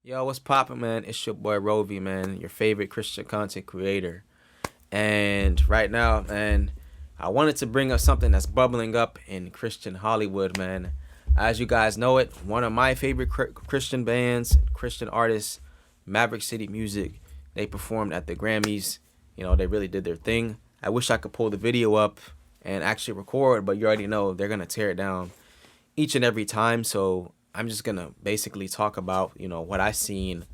Yo, what's poppin', man? It's your boy Rovi, man, your favorite Christian content creator. And right now, man, I wanted to bring up something that's bubbling up in Christian Hollywood, man. As you guys know it, one of my favorite Christian bands, Christian artists, Maverick City Music, they performed at the Grammys. They really did their thing. I wish I could pull the video up and actually record, but you already know they're gonna tear it down each and every time. So I'm just gonna basically talk about what I seen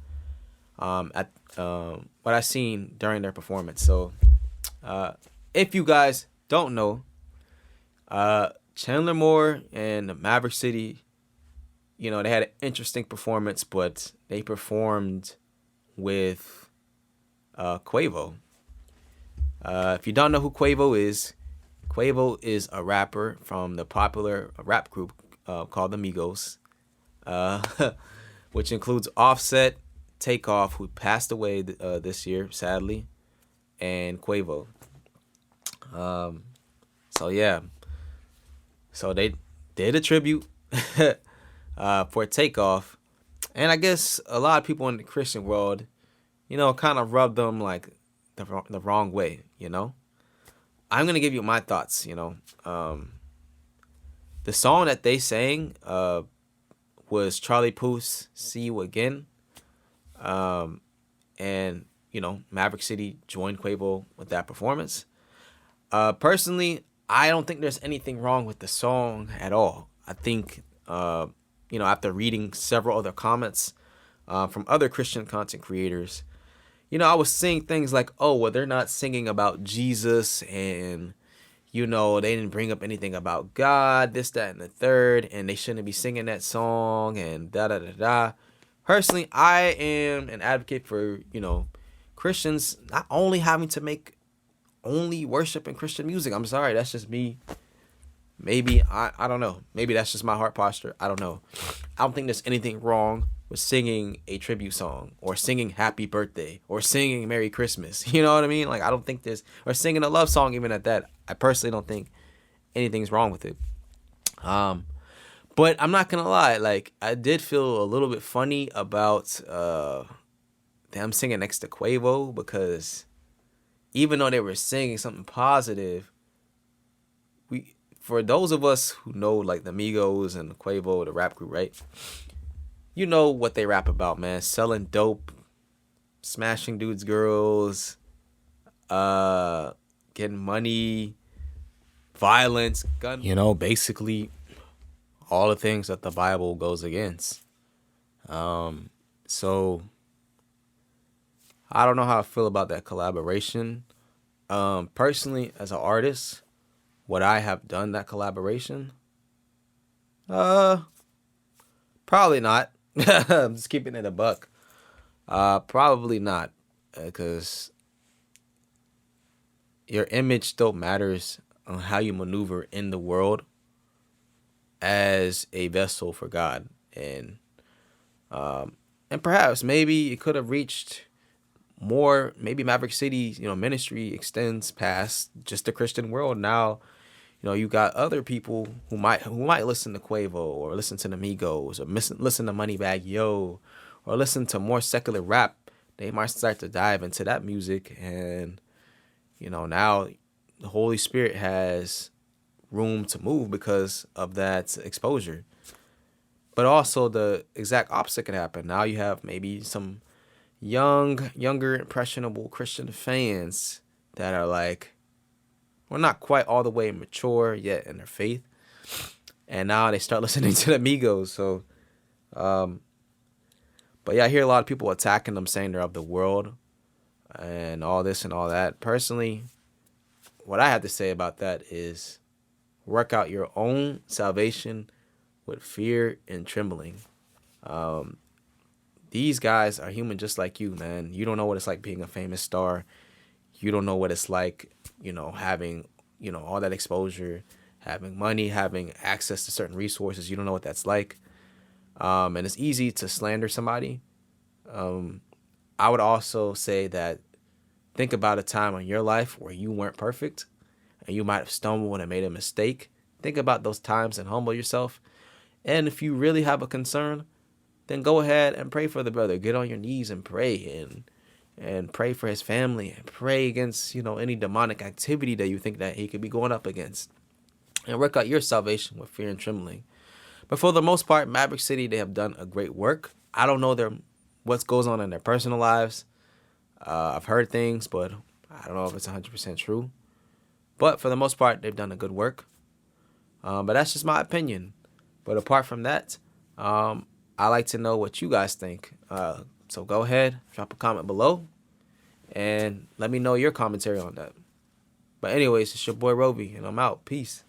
at what I seen during their performance. So uh, if you guys don't know, Chandler Moore and Maverick City, they had an interesting performance, but they performed with Quavo. If you don't know who Quavo is a rapper from the popular rap group called the Migos, uh, which includes Offset, Takeoff, who passed away this year, sadly, and Quavo. Um, so yeah, so they did a tribute for Takeoff, and I guess a lot of people in the Christian world, kind of rubbed them like the wrong way. I'm gonna give you my thoughts. The song that they sang was Charlie Puth's "See You Again." And Maverick City joined Quavo with that performance. Personally, I don't think there's anything wrong with the song at all. I think after reading several other comments from other Christian content creators, I was seeing things like, oh, well, they're not singing about Jesus, and they didn't bring up anything about God, this, that, and the third, and they shouldn't be singing that song, and da da da da. Personally, I am an advocate for, Christians not only having to make only worship and Christian music. I'm sorry, that's just me. Maybe, I don't know. Maybe that's just my heart posture. I don't know. I don't think there's anything wrong with singing a tribute song or singing Happy Birthday or singing Merry Christmas. You know what I mean? Like, I don't think there's, or singing a love song even at that. I personally don't think anything's wrong with it. But I'm not gonna lie, like, I did feel a little bit funny about them singing next to Quavo, because even though they were singing something positive, for those of us who know, like, the Migos and Quavo, the rap group, right? You know what they rap about, man. Selling dope, smashing dudes' girls, getting money, violence, gun. Basically all the things that the Bible goes against. So I don't know how I feel about that collaboration. Personally, as an artist, would I have done that collaboration? Probably not. I'm just keeping it a buck. Probably not, because your image still matters on how you maneuver in the world as a vessel for God, and perhaps maybe it could have reached more. Maybe Maverick City's ministry extends past just the Christian world. Now, you got other people who might listen to Quavo or listen to the Migos or listen to Moneybagg Yo or listen to more secular rap. They might start to dive into that music, and now the Holy Spirit has room to move because of that exposure. But also the exact opposite could happen. Now you have maybe some younger, impressionable Christian fans that are like, we're not quite all the way mature yet in their faith, and now they start listening to the Migos. So, but yeah, I hear a lot of people attacking them, saying they're of the world and all this and all that. Personally, what I have to say about that is work out your own salvation with fear and trembling. These guys are human just like you, man. You don't know what it's like being a famous star. You don't know what it's like, having, all that exposure, having money, having access to certain resources. You don't know what that's like. And it's easy to slander somebody. I would also say that think about a time in your life where you weren't perfect and you might have stumbled and made a mistake. Think about those times and humble yourself. And if you really have a concern, then go ahead and pray for the brother. Get on your knees and pray, and pray for his family, and pray against, any demonic activity that you think that he could be going up against, and work out your salvation with fear and trembling. But for the most part, Maverick City, they have done a great work. I don't know what goes on in their personal lives. I've heard things, but I don't know if it's 100% true. But for the most part, they've done a good work. But that's just my opinion. But apart from that, I like to know what you guys think. So go ahead, drop a comment below, and let me know your commentary on that. But anyways, it's your boy Roby, and I'm out. Peace.